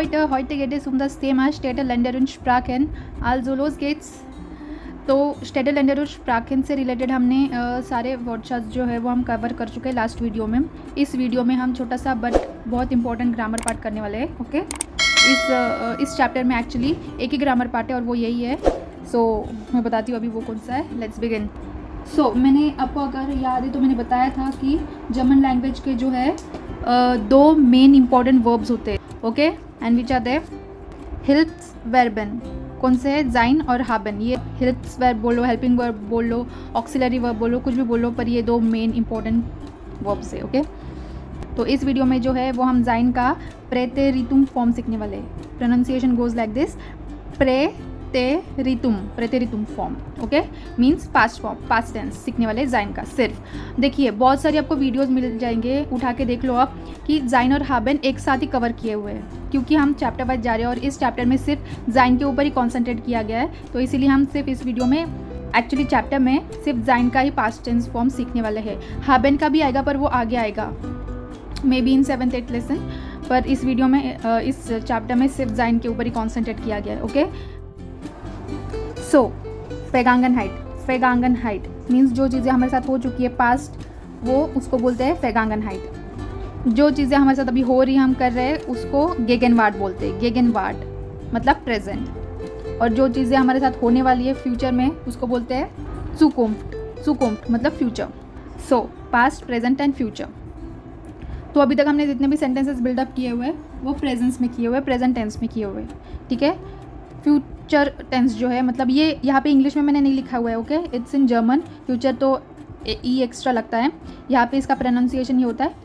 heute geht es um das Thema Städte, Länder und Sprachen. Also los geht's. तो स्टेडल lander और स्प्राकेन से related हमने सारे वर्डशॉट्स जो है वो हम कवर कर चुके हैं लास्ट वीडियो में। इस वीडियो में हम छोटा सा बट बहुत इंपॉर्टेंट ग्रामर पार्ट करने वाले हैं। ओके, इस चैप्टर में एक्चुअली एक ही ग्रामर पार्ट है और वो यही है। सो मैं बताती हूँ अभी वो कौन सा है। Let's begin. मैंने आपको अगर याद है तो मैंने बताया था कि जर्मन लैंग्वेज के जो है दो मेन इंपॉर्टेंट वर्ब्स होते हैं। Okay, and which are there हिल्प्स वर्बन। कौन से है? जाइन और हाबन। ये हेल्प्स वर्ब बोलो, हेल्पिंग वर्ब बोलो, ऑक्सिलरी वर्ब बोलो, कुछ भी बोलो, पर ये दो मेन इंपॉर्टेंट वर्ब्स है। ओके, तो इस वीडियो में जो है वो हम जाइन का प्रेतेरितुम फॉर्म सीखने वाले हैं। प्रोनाउंसिएशन गोज लाइक दिस, प्रेतेरितुम form. Okay, means past form, past tense सीखने वाले जाइन का। सिर्फ देखिए, बहुत सारी आपको वीडियोस मिल जाएंगे, उठा के देख लो आप कि जाइन और हाबन एक साथ ही कवर किए हुए हैं, क्योंकि हम चैप्टर वाइज जा रहे हैं और इस चैप्टर में सिर्फ जाइन के ऊपर ही कॉन्सेंट्रेट किया गया है। तो इसीलिए हम सिर्फ इस वीडियो में एक्चुअली चैप्टर में सिर्फ जाइन का ही पास्ट टेंस फॉर्म सीखने वाले हैं। हाबन का भी आएगा पर वो आगे आएगा, may be in 7th-8th lesson, पर इस वीडियो में इस चैप्टर में सिर्फ जाइन के ऊपर ही कॉन्सेंट्रेट किया गया है। ओके, सो फेगांगनहाइट मीन्स जो चीज़ें हमारे साथ हो चुकी है पास्ट, वो उसको बोलते हैं फेगांगनहाइट। जो चीज़ें हमारे साथ अभी हो रही हैं, हम कर रहे हैं, उसको गेगनवार्ट बोलते हैं। गेगनवार्ट मतलब प्रेजेंट। और जो चीज़ें हमारे साथ होने वाली है फ्यूचर में, उसको बोलते हैं सुकुम्फ्ट मतलब future. So past, present and future. तो अभी तक हमने जितने भी सेंटेंसेस बिल्डअप किए हुए वो प्रेजेंस में किए हुए, प्रेजेंट टेंस में किए हुए। ठीक है, फ्यूचर टेंस जो है, मतलब ये यहाँ पे इंग्लिश में मैंने नहीं लिखा हुआ है। Okay, it's in German. Future तो ई एक्स्ट्रा लगता है। यहाँ पे इसका प्रोनाउंसिएशन ये होता है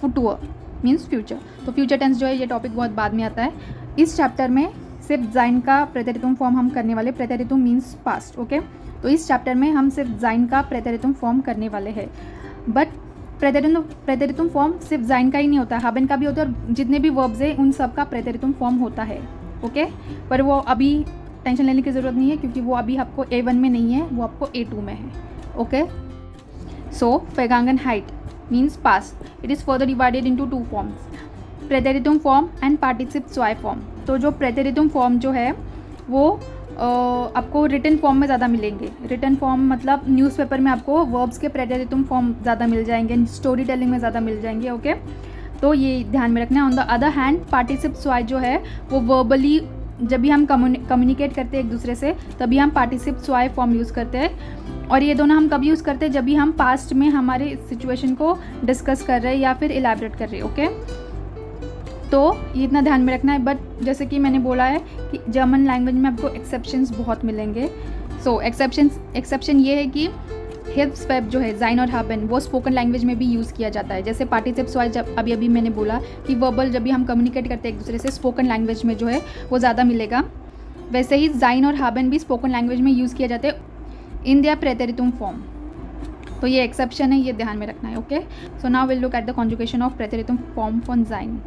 फुटुअर मीन्स फ्यूचर। तो फ्यूचर टेंस जो है ये टॉपिक बहुत बाद में आता है। इस चैप्टर में सिर्फ जाइन का प्रेतेरितुम फॉर्म हम करने वाले। प्रेतेरितुम मीन्स पास्ट। ओके, तो इस चैप्टर में हम सिर्फ जाइन का प्रेतेरितुम फॉर्म करने वाले हैं। बट प्रेतेरितुम फॉर्म सिर्फ जाइन का ही नहीं होता, हाबन का भी होता है, और जितने भी वर्ब्स हैं उन सब का प्रेतेरितुम फॉर्म होता है। ओके, पर वो अभी टेंशन लेने की ज़रूरत नहीं है, क्योंकि वो अभी आपको A1 में नहीं है, वो आपको A2 में है। ओके, सो फेगांगनहाइट means past. It is further divided into 2 forms, प्रेतेरितुम फॉर्म एंड पार्टिसिप स्वाय फॉर्म। तो जो प्रेतेरितुम फॉर्म जो है वो आपको रिटन फॉर्म में ज़्यादा मिलेंगे। रिटन फॉर्म मतलब न्यूज़पेपर में आपको वर्ब्स के प्रेतेरितुम फॉर्म ज़्यादा मिल जाएंगे, स्टोरी टेलिंग में ज़्यादा मिल जाएंगे। ओके, तो ये ध्यान में रखना है। ऑन द अदर हैंड पार्टिसिप स्वाय जो है वो वर्बली, जब भी हम कम्युनिकेट करते हैं एक दूसरे से, तभी हम पार्टिसिप स्वाय फॉर्म यूज़ करते हैं। और ये दोनों हम कभी यूज़ करते हैं जब भी हम पास्ट में हमारे सिचुएशन को डिस्कस कर रहे हैं या फिर इलैबोरेट कर रहे हैं। ओके, तो ये इतना ध्यान में रखना है। बट जैसे कि मैंने बोला है कि जर्मन लैंग्वेज में आपको एक्सेप्शंस बहुत मिलेंगे। सो एक्सेप्शन ये है कि हेल्प्स वर्ब जो है जाइन और हाबन, वो स्पोकन लैंग्वेज में भी यूज़ किया जाता है। जैसे पार्टिसिप स्वाय, जब अभी मैंने बोला कि वर्बल जब भी हम कम्युनिकेट करते हैं एक दूसरे से, स्पोकन लैंग्वेज में जो है वो ज़्यादा मिलेगा। वैसे ही जाइन और हाबन भी स्पोकन लैंग्वेज में यूज़ किया जाते हैं इन दियर प्रेतेरितुम फॉर्म। तो ये एक्सेप्शन है, ये ध्यान में रखना है। Okay, so now will look at the conjugation of प्रेतेरितुम फॉर्म फॉर जाइन।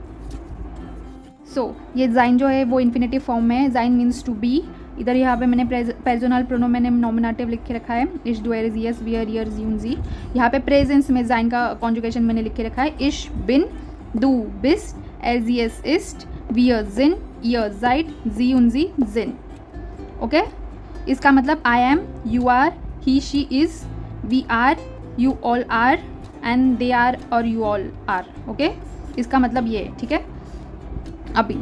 सो ये जाइन जो है वो इन्फिनेटिव फॉर्म में है। जाइन मीन्स टू बी। इधर यहाँ पे मैंने पर्सनल प्रोनो, मैंने नॉमिनेटिव लिख के रखा है, इश, डू, एर, जीएस, वियर, ईयर, जी, उन, जी। यहाँ पे प्रेजेंस में जाइन का कॉन्जुगेशन मैंने लिख के रखा है, इश, बिन, डू, बिस्ट, एर, जीएस, इस्ट, वियर, जिन, ईयर, जाइट, जी, उन, जी, जिन। ओके, इसका मतलब I am, you are, he, she, is, we are, you all are, and they are और यू ऑल आर। ओके, इसका मतलब ये है। ठीक है, अभी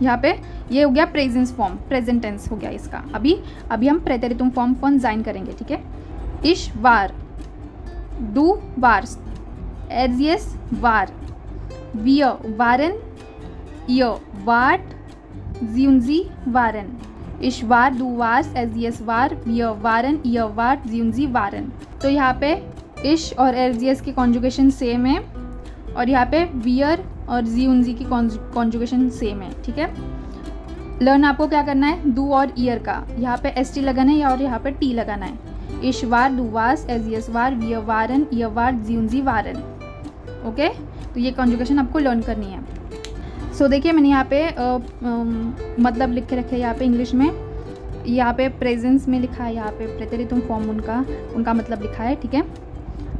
यहाँ पे ये हो गया प्रेजेंस फॉर्म, प्रेजेंट टेंस हो गया इसका। अभी हम प्रेतेरितुम फॉर्म फॉर जाइन करेंगे। ठीक है, इश, वार, डू, वार्स, एजियस, वार, वियर, वारन, ईयर, वाट, जियुनजी, वारन। इश, वार, डू, वार्स, एजियस, वार, वियर, वारन, ईयर, वाट, जियुनजी, वारन। तो यहाँ पे इश और एजियस की कॉन्जुगेशन सेम है, और यहाँ पे वियर और जियुनजी की कॉन्जुगेशन सेम है। ठीक है, लर्न आपको क्या करना है, डू और ईयर का यहाँ पे एस टी लगाना है और यहाँ पे टी लगाना है। इश, वार, डू, वार्स, एजियस, वार, वियर, वारन, ईयर, वाट, जियुनजी, वारन। ओके, तो ये कॉन्जुगेशन आपको लर्न करनी है। सो देखिए, मैंने यहाँ पे मतलब लिख के रखे यहाँ पे इंग्लिश में, यहाँ पे प्रेजेंस में लिखा है, यहाँ पे प्रेतेरितुम फॉर्म उनका मतलब लिखा है। ठीक है,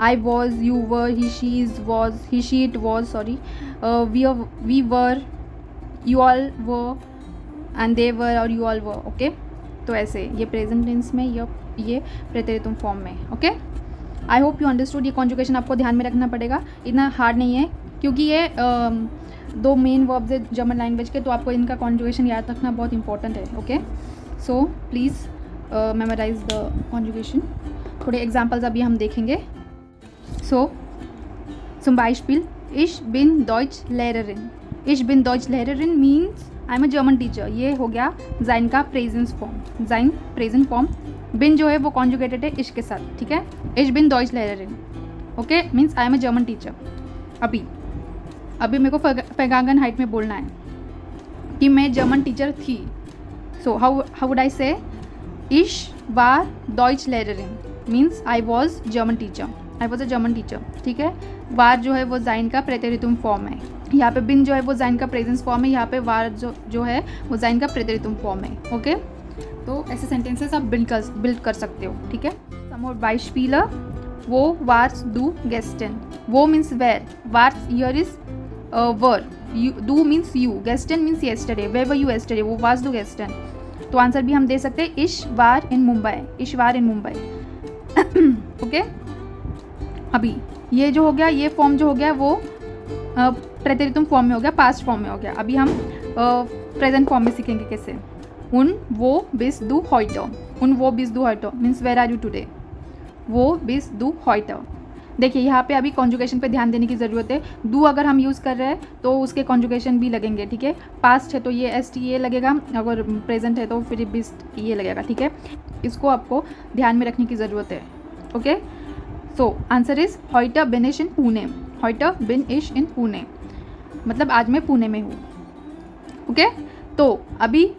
I was, you were, he, she, was, he, she, it was, sorry, we were, you all वो एंड दे वर और यू ऑल वो, ओके। तो ऐसे ये प्रेजेंट टेंस में, ये प्रेतेरितुम फॉर्म में, okay. I hope you understood. ये कॉन्जुगेशन आपको ध्यान में रखना पड़ेगा, इतना हार्ड नहीं है क्योंकि ये दो मेन वर्ब्स है जर्मन लैंग्वेज के, तो आपको इनका कॉन्जुगेशन याद रखना बहुत इंपॉर्टेंट है, okay. So please memorise the conjugation. थोड़े एग्जाम्पल्स अभी हम देखेंगे। सो zum Beispiel, ich bin Deutschlehrerin. Ich bin Deutschlehrerin means I am a German teacher. ये हो गया जाइन का प्रेजेंस फॉर्म, जाइन प्रेजेंट फॉर्म। बिन जो है वो कॉन्जुगेटेड है इश के साथ, ठीक है। इश बिन Deutschlehrerin, okay, means I am a German teacher. अभी मेरे को Vergangenheit में बोलना है कि मैं जर्मन टीचर थी। सो हाउ वुड आई से इश वार Deutschlehrerin means I was German teacher, I was a German teacher, ठीक है। वार जो है वो जाइन का प्रेतेरितुम फॉर्म है, यहाँ पे बिन जो है वो जाइन का प्रेजेंस फॉर्म है, यहाँ पे वार जो है वो जाइन का प्रेतेरितुम फॉर्म है, ओके। तो ऐसे सेंटेंसेस आप बिल्ड कर सकते हो, ठीक है। सम और Beispiele, वो वार्स डू गेस्टन, वो मीन्स वेयर, वार्स हियर इज वर, डू मीन्स यू, गेस्टन means yesterday, where were you yesterday, वो वार्स डू गेस्टन। तो आंसर भी हम दे सकते हैं इश वार इन मुंबई, इश वार इन मुंबई, ओके। अभी ये जो हो गया, ये फॉर्म जो हो गया वो प्रेतेरितुम फॉर्म में हो गया, पास्ट फॉर्म में हो गया। अभी हम प्रेजेंट फॉर्म में सीखेंगे कैसे। उन वो बिस दू हॉइटर, उन वो बिस दू हॉइटर means where are you today, वो बिस दू हॉइटर। देखिए यहाँ पे अभी कॉन्जुगेशन पे ध्यान देने की ज़रूरत है। डू अगर हम यूज़ कर रहे हैं तो उसके कॉन्जुगेशन भी लगेंगे, ठीक है। पास्ट है तो ये एस टी ये लगेगा, अगर प्रेजेंट है तो फिर बिस ये लगेगा, ठीक है। इसको आपको ध्यान में रखने की ज़रूरत है, ओके। सो आंसर इज हॉइटर बिन इश इन पुणे, हॉइटर बिन इश इन पुणे, मतलब आज मैं पुणे में हूँ, ओके। तो अभी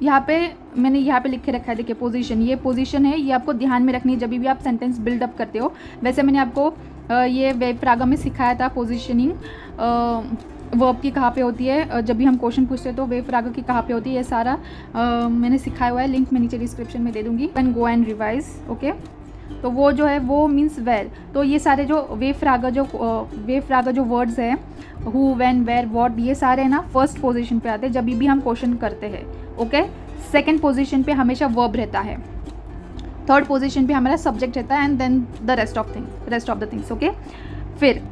यहाँ पे मैंने यहाँ पे लिख के रखा है, देखिए पोजीशन, ये पोजीशन है, ये आपको ध्यान में रखनी है जब भी आप सेंटेंस बिल्डअप करते हो। वैसे मैंने आपको ये वेब फ्रागा में सिखाया था पोजीशनिंग, वर्ब की कहाँ पे होती है, जब भी हम क्वेश्चन पूछते हैं तो वेब फ्रागा की कहाँ पे होती है, ये सारा मैंने सिखाया हुआ है, लिंक मैं नीचे डिस्क्रिप्शन में दे दूँगी। Can go and revise, okay. तो वो जो है वो मीन्स वेयर। तो ये सारे जो वेब फ्रागा जो वर्ड्स हैं, हु, व्हेन, वेयर, व्हाट, ये सारे ना फर्स्ट पोजीशन पे आते हैं जब भी हम क्वेश्चन करते हैं, ओके। सेकंड पोजीशन पे हमेशा वर्ब रहता है, थर्ड पोजीशन पे हमारा सब्जेक्ट रहता है, and then the rest of the things, okay. फिर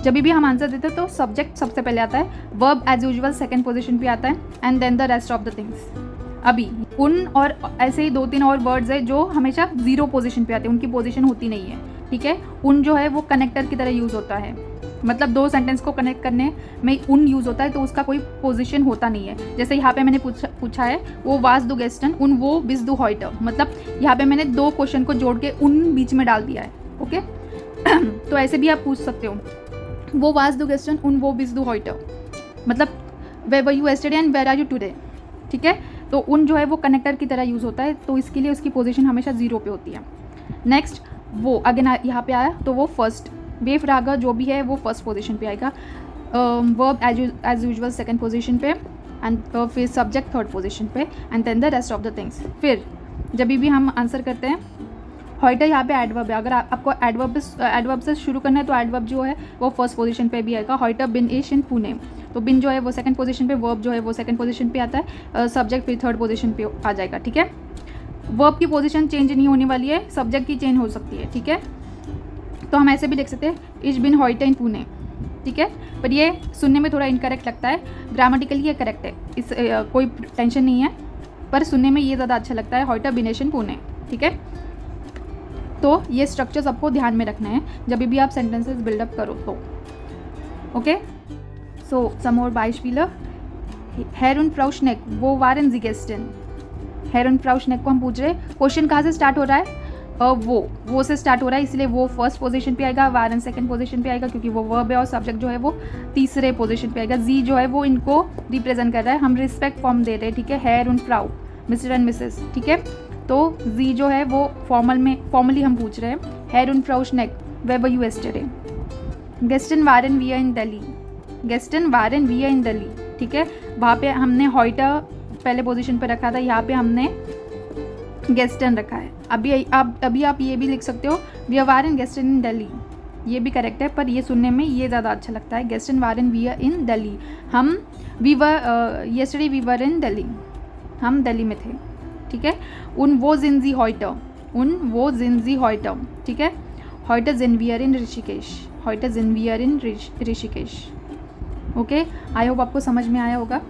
जब भी हम आंसर देते हैं तो सब्जेक्ट सबसे पहले आता है, verb as usual second position पे आता है, and then the rest of the things. अभी उन और ऐसे ही 2-3 और वर्ड्स है जो हमेशा जीरो पोजीशन पे आते हैं, उनकी पोजीशन होती नहीं है, ठीक है। उन जो है वो कनेक्टर की तरह यूज़ होता है, मतलब दो सेंटेंस को कनेक्ट करने में उन यूज़ होता है, तो उसका कोई पोजीशन होता नहीं है। जैसे यहाँ पे मैंने पूछा है वो वाज दू गेस्टन, उन वो बिस दू हॉइटर, मतलब यहाँ पे मैंने दो क्वेश्चन को जोड़ के उन बीच में डाल दिया है, ओके। तो ऐसे भी आप पूछ सकते हो, वो वाज दू गेस्टन, उन वो बिस दू हॉइटर, मतलब where were you yesterday and where are you today, ठीक है। तो उन जो है वो कनेक्टर की तरह यूज़ होता है, तो इसके लिए उसकी पोजीशन हमेशा जीरो पे होती है। नेक्स्ट वो अगेन यहाँ पे आया तो वो फर्स्ट, वेव फ्रागा जो भी है वो फर्स्ट पोजीशन पे आएगा, verb as usual second position पे, एंड फिर सब्जेक्ट थर्ड पोजीशन पे, and then the rest of the things. फिर जब भी हम आंसर करते हैं, हॉइटर यहाँ पे एडवर्ब है, अगर आपको एडवर्ब से शुरू करना है तो एडवर्ब जो है वो फर्स्ट पोजीशन पे भी आएगा, हॉइटर बिन इश इन पुणे, तो बिन जो है वो सेकंड पोजीशन पे, वर्ब जो है वो सेकंड पोजीशन पे आता है, सब्जेक्ट फिर थर्ड पोजीशन पे आ जाएगा, ठीक है। वर्ब की पोजीशन चेंज नहीं होने वाली है, सब्जेक्ट की चेंज हो सकती है, ठीक है। तो हम ऐसे भी लिख सकते हैं इश बिन हॉइटर इन पुणे, ठीक है। पर ये सुनने में थोड़ा इनकरेक्ट लगता है, ग्रामेटिकली ये करेक्ट है, इस कोई टेंशन नहीं है, पर सुनने में ये ज़्यादा अच्छा लगता है, हॉइटर बिन इश इन पुणे, ठीक है। तो ये स्ट्रक्चर्स आपको ध्यान में रखना है जब भी आप सेंटेंसेस बिल्डअप करो तो, ओके। सो सम और Beispiele, Herr und Frau Schneck, वो waren sie gestern, Herr und Frau Schneck को हम पूछ रहे हैं, क्वेश्चन कहाँ से स्टार्ट हो रहा है, वो से स्टार्ट हो रहा है, इसलिए वो फर्स्ट पोजीशन पे आएगा, waren सेकंड पोजीशन पे आएगा क्योंकि वो वर्ब है, और सब्जेक्ट जो है वो तीसरे पोजीशन पे आएगा। जी जो है वो इनको रिप्रेजेंट कर रहा है, हम रिस्पेक्ट फॉर्म दे रहे हैं, ठीक है, Herr und Frau, mister and Mrs, ठीक है। तो जी जो है वो फॉर्मली हम पूछ रहे हैं, Herr und Frau Schneck, where were you yesterday? Gestern waren wir in Delhi, Gestern waren wir in Delhi, ठीक है। वहाँ पे हमने हॉइटर पहले पोजीशन पे रखा था, यहाँ पे हमने गेस्टन रखा है। अभी आप ये भी लिख सकते हो, we waren gestern in Delhi, ये भी करेक्ट है, पर ये सुनने में ये ज़्यादा अच्छा लगता है। गेस्टन वारन वी आर इन दिल्ली, हम येस्टरडे वी वर इन दिल्ली, हम दिल्ली में थे, ठीक है। उन वो जिनजी हॉइटर, उन वो जिनजी हॉइटर, ठीक है। हॉइटर जिन वी आर इन ऋषिकेश, हॉइटर जिन वी आर इन ऋषिकेश। ओके, आई होप आपको समझ में आया होगा।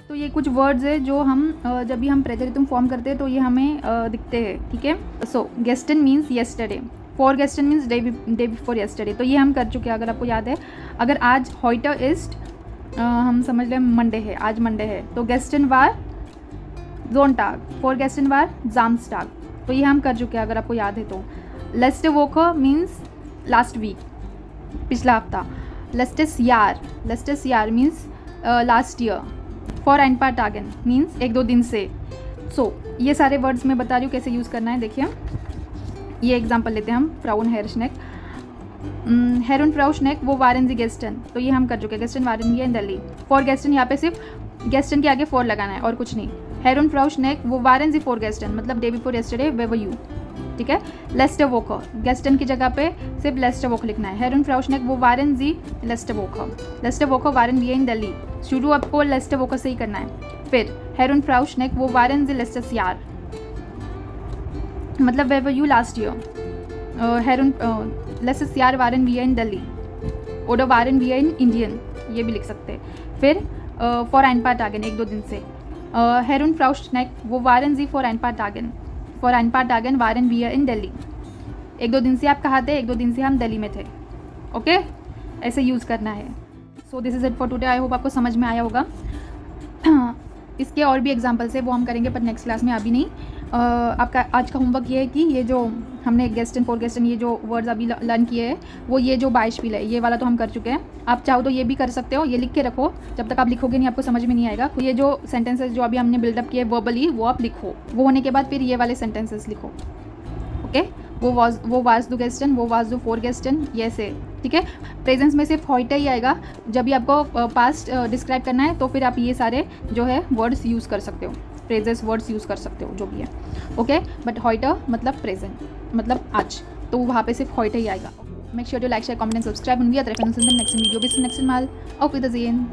तो ये कुछ वर्ड्स है जो हम जब भी हम प्रेजेंटिव फॉर्म करते हैं तो ये हमें दिखते हैं, ठीक है। सो गेस्टन मीन्स येस्टरडे, फॉर गेस्टन मीन्स डे बिफोर येस्टरडे, तो ये हम कर चुके हैं अगर आपको याद है। अगर आज हॉइटर इस्ट हम समझ लें मंडे है, आज मंडे है, तो गेस्टन वार जोनटाग, फॉर गेस्टन वार जामस्टाग, तो ये हम कर चुके हैं अगर आपको याद है तो। लेस्टे वोकर मीन्स लास्ट वीक, पिछला हफ्ता। लेस्टेस यार मीन्स लास्ट ईयर। फॉर एंड पार्ट आगन मीन्स 1-2 दिन से। सो ये सारे वर्ड्स मैं बता रही हूँ कैसे यूज़ करना है। देखिए ये एग्जांपल लेते हैं हम, फ्राउन हेरशनेक, हेरुन फ्राउशनेक वो वारन जी गेस्टन, तो ये हम कर चुके हैं, गेस्टन वारन ये इन दिल्ली। फॉर गेस्टन यहाँ पे सिर्फ गेस्टन के आगे फॉर लगाना है और कुछ नहीं। हेरुन फ्राउशनेक वो वारन जी फॉर गेस्टन, मतलब day before yesterday way were you, ठीक है। लेस्टर वोकर, गेस्टन की जगह पे सिर्फ लेस्टर वोकर लिखना है। हेरुन फ्राउशनेक वो वारन जी लेस्टर वोकर वारन वी इन दिल्ली, शुरू आपको लेस्टर वोकर से ही करना है। फिर हेरुन फ्राउशनेक वो वारन जी लेस्टर यार, मतलब where were you last year. हेरुन लेस्टर यार वारन वी इन दिल्ली, ओडर वारन वी इन इंडियन, ये भी लिख सकते हैं। फिर फॉर एंड पार्ट आगन 1-2 दिन से। हेरुन फ्राउशनेक वो वारन जी फॉर एंड पार्ट आगन, फॉर एंड पार्ट आगन वारन वी इन दिल्ली, 1-2 दिन से आप कहाँ थे, 1-2 दिन से हम दिल्ली में थे। ओके, ऐसे यूज़ करना है। So this is it for today, I hope आपको समझ में आया होगा। इसके और भी एग्जांपल्स है वो हम करेंगे पर नेक्स्ट क्लास में, अभी नहीं। आपका आज का होमवर्क ये है कि ये जो हमने गेस्टन फॉर गेस्टन ये जो वर्ड्स अभी लर्न किए हैं, वो ये जो बाइशफिल है ये वाला तो हम कर चुके हैं। आप चाहो तो ये भी कर सकते हो, ये लिख के रखो, जब तक आप लिखोगे नहीं आपको समझ में नहीं आएगा। तो ये जो सेंटेंसेस जो अभी हमने बिल्डअप किए वर्बली वो आप लिखो, वो होने के बाद फिर ये वाले सेंटेंसेस लिखो। ओके, वो वाज द गेस्टन, वो वाज द फॉर गेस्टन, ये से, ठीक है। प्रेजेंस में सिर्फ हॉइटर ही आएगा, जब भी आपको पास्ट डिस्क्राइब करना है तो फिर आप ये सारे जो है वर्ड्स यूज़ कर सकते हो, फ्रेजेस वर्ड्स यूज़ कर सकते हो जो भी है। ओके, बट हॉइटर मतलब प्रेजेंट, मतलब आज, तो वहाँ पे सिर्फ हॉइटर ही आएगा। Make sure to like, share, comment and subscribe, und wir treffen uns in dem nächsten Video. Bis zum nächsten Mal. Auf Wiedersehen.